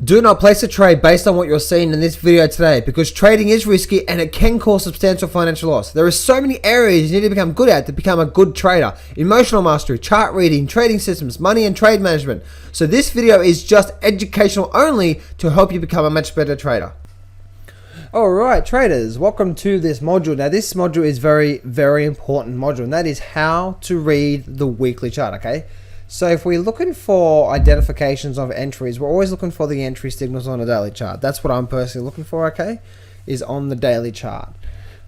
Do not place a trade based on what you're seeing in this video today, because trading is risky and it can cause substantial financial loss. There are so many areas you need to become good at to become a good trader. Emotional mastery, chart reading, trading systems, money and trade management. So this video is just educational only to help you become a much better trader. Alright traders, welcome to this module. Now this module is very important module, and that is how to read the weekly chart, okay? So if we're looking for identifications of entries, we're always looking for the entry signals on a daily chart. That's what I'm personally looking for, okay, is on the daily chart.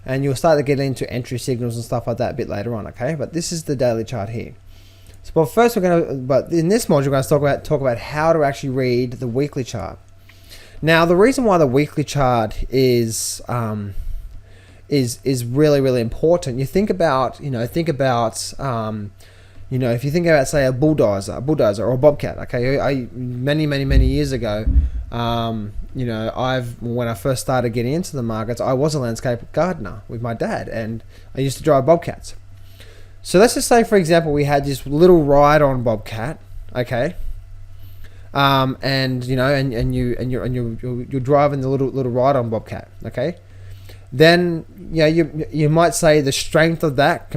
And you'll start to get into entry signals and stuff like that a bit later on, okay? But this is the daily chart here. So but first but in this module, we're going to talk about how to actually read the weekly chart. Now, the reason why the weekly chart is really important. You think about, if you think about, say, a bulldozer or a bobcat, okay, many years ago, when I first started getting into the markets, I was a landscape gardener with my dad, and I used to drive bobcats. So let's just say, for example, we had this little ride-on bobcat, okay, you're driving the little ride-on bobcat, okay. Then you might say the strength of that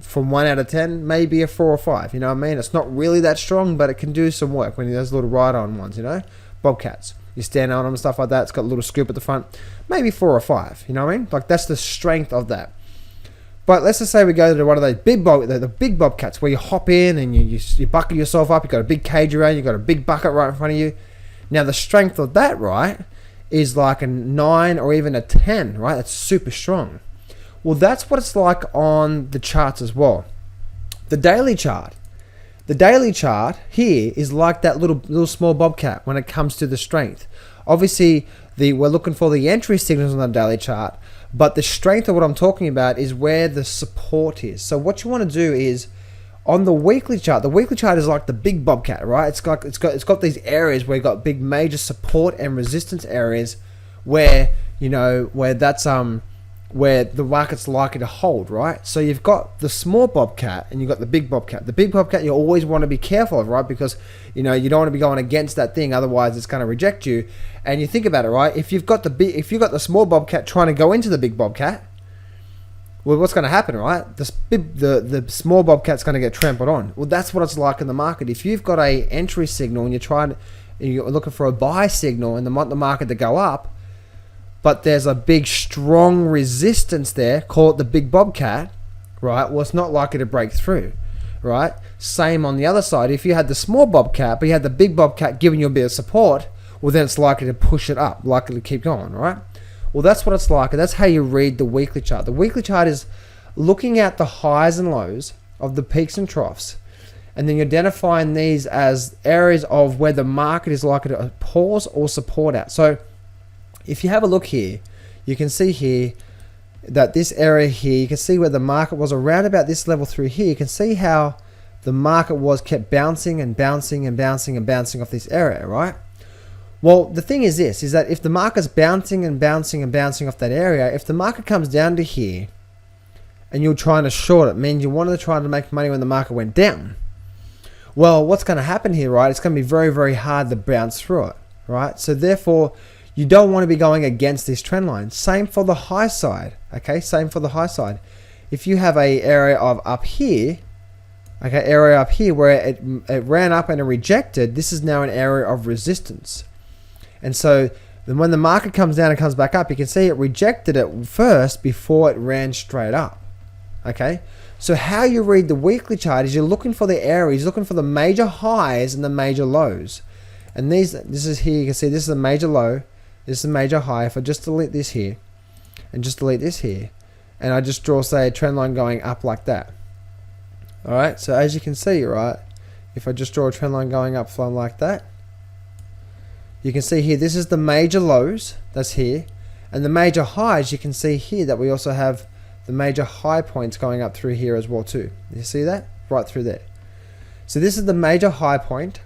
from 1 out of 10 may be a 4 or 5. You know what I mean? It's not really that strong, but it can do some work when those little ride-on ones. Bobcats. You stand on them and stuff like that. It's got a little scoop at the front. Maybe 4 or 5. You know what I mean? Like that's the strength of that. But let's just say we go to one of those big bobcats where you hop in and you buckle yourself up. You got a big cage around. You got a big bucket right in front of you. Now the strength of that, right, is like a 9 or even a 10, right? That's super strong. Well, that's what it's like on the charts as well. The daily chart here is like that little small bobcat when it comes to the strength. Obviously, we're looking for the entry signals on the daily chart, but the strength of what I'm talking about is where the support is. So what you want to do is, on the weekly chart is like the big bobcat, right? It's got these areas where you've got big major support and resistance areas where where the market's likely to hold, right? So you've got the small bobcat and you've got the big bobcat. The big bobcat you always want to be careful of, right? Because you don't want to be going against that thing, otherwise it's going to reject you. And you think about it, right? If you've got the small bobcat trying to go into the big bobcat, well, what's going to happen, right? The small bobcat's going to get trampled on. Well, that's what it's like in the market. If you've got a entry signal and you're looking for a buy signal and the market to go up, but there's a big strong resistance there, call it the big bobcat, right? Well, it's not likely to break through, right? Same on the other side. If you had the small bobcat, but you had the big bobcat giving you a bit of support, well, then it's likely to push it up, likely to keep going, right? Well, that's what it's like, and that's how you read the weekly chart. The weekly chart is looking at the highs and lows of the peaks and troughs, and then you're identifying these as areas of where the market is likely to pause or support at. So if you have a look here, you can see here that this area here, you can see where the market was around about this level through here. You can see how the market kept bouncing and bouncing and bouncing and bouncing off this area, right? Well, the thing is this, is that if the market's bouncing and bouncing and bouncing off that area, if the market comes down to here and you're trying to short it, means you wanted to try to make money when the market went down. Well, what's going to happen here, right? It's going to be very hard to bounce through it, right? So therefore, you don't want to be going against this trend line. Same for the high side, okay? Same for the high side. If you have a area of up here, okay, area up here where it ran up and it rejected, this is now an area of resistance. And so then when the market comes down and comes back up, you can see it rejected it first before it ran straight up. Okay? So how you read the weekly chart is you're looking for the areas, looking for the major highs and the major lows. And this is here, you can see this is a major low, this is a major high. If I just delete this here and just delete this here, and I just draw, say, a trend line going up like that. Alright, so as you can see, right, if I just draw a trend line going up from like that, you can see here, this is the major lows, that's here. And the major highs, you can see here that we also have the major high points going up through here as well too. You see that? Right through there. So this is the major high point.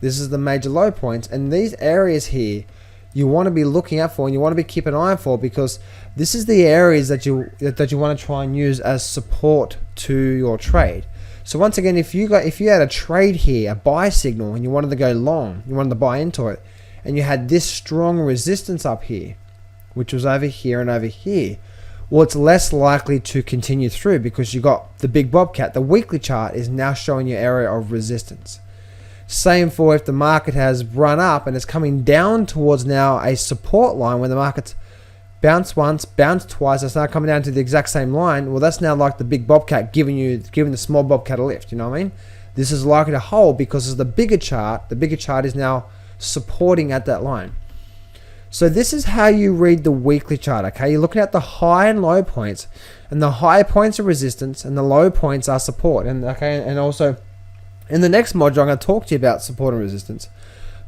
This is the major low points. And these areas here, you want to be looking out for and you want to be keeping an eye for, because this is the areas that you want to try and use as support to your trade. So once again, if you had a trade here, a buy signal, and you wanted to go long, you wanted to buy into it, and you had this strong resistance up here, which was over here and over here, well, it's less likely to continue through because you got the big bobcat. The weekly chart is now showing you area of resistance. Same for if the market has run up and it's coming down towards now a support line when the market's bounced once, bounced twice, it's now coming down to the exact same line. Well, that's now like the big bobcat giving the small bobcat a lift. You know what I mean? This is likely to hold because of the bigger chart. The bigger chart is now supporting at that line. So this is how you read the weekly chart, okay? You're looking at the high and low points, and the high points are resistance and the low points are support. And okay, and also in the next module, I'm going to talk to you about support and resistance.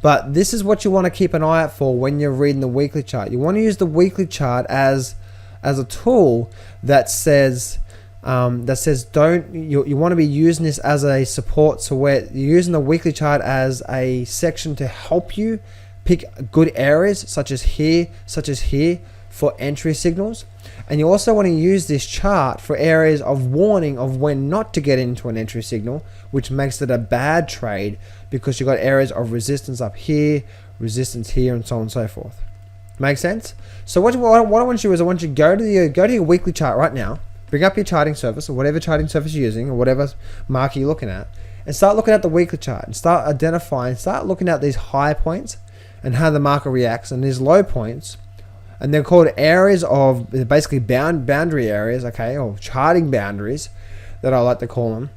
But this is what you want to keep an eye out for when you're reading the weekly chart. You want to use the weekly chart as a tool that says you want to be using this as a support. So where you're using the weekly chart as a section to help you pick good areas such as here for entry signals. And you also want to use this chart for areas of warning of when not to get into an entry signal, which makes it a bad trade because you've got areas of resistance up here, resistance here, and so on and so forth. Make sense? So what I want you to do is I want you to go to your weekly chart right now, bring up your charting service or whatever charting service you're using or whatever marker you're looking at, and start looking at the weekly chart and start looking at these high points and how the market reacts, and these low points, and they're called areas of basically boundary areas, okay, or charting boundaries that I like to call them,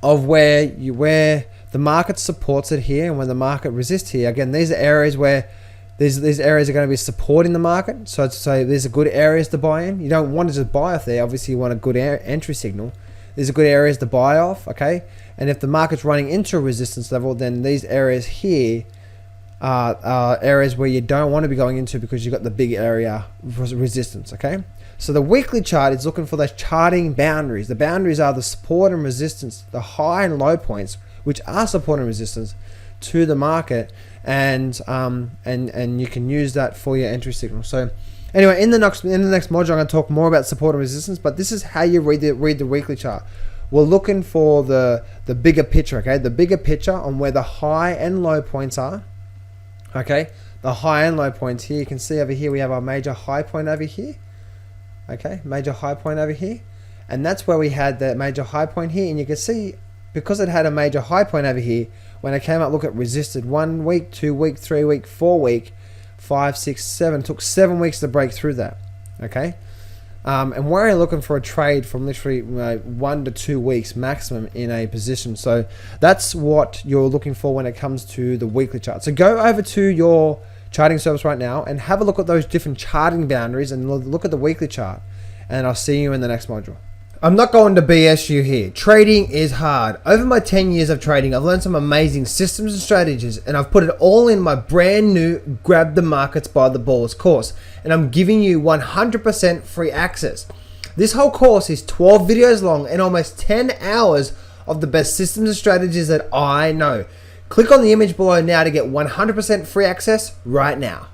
of where the market supports it here and when the market resists here. Again, these are areas where these areas are going to be supporting the market. So these are good areas to buy in. You don't want to just buy off there. Obviously, you want a good entry signal. These are good areas to buy off, okay? And if the market's running into a resistance level, then these areas here are areas where you don't want to be going into because you've got the big area resistance, okay? So the weekly chart is looking for those charting boundaries. The boundaries are the support and resistance, the high and low points, which are support and resistance to the market, and you can use that for your entry signal. So anyway, in the next module, I'm going to talk more about support and resistance, but this is how you read the weekly chart. We're looking for the bigger picture, okay? The bigger picture on where the high and low points are. Okay, the high and low points here. You can see over here we have our major high point over here. Okay, major high point over here. And that's where we had the major high point here. And you can see, because it had a major high point over here, when it came up, look, it resisted 1 week, 2 week, 3 week, 4 week, 5, 6, 7. It took 7 weeks to break through that. Okay, and we're only looking for a trade from literally 1 to 2 weeks maximum in a position. So that's what you're looking for when it comes to the weekly chart. So go over to your charting service right now and have a look at those different charting boundaries and look at the weekly chart. And I'll see you in the next module. I'm not going to BS you here. Trading is hard. Over my 10 years of trading, I've learned some amazing systems and strategies, and I've put it all in my brand new Grab the Markets by the Balls course, and I'm giving you 100% free access. This whole course is 12 videos long and almost 10 hours of the best systems and strategies that I know. Click on the image below now to get 100% free access right now.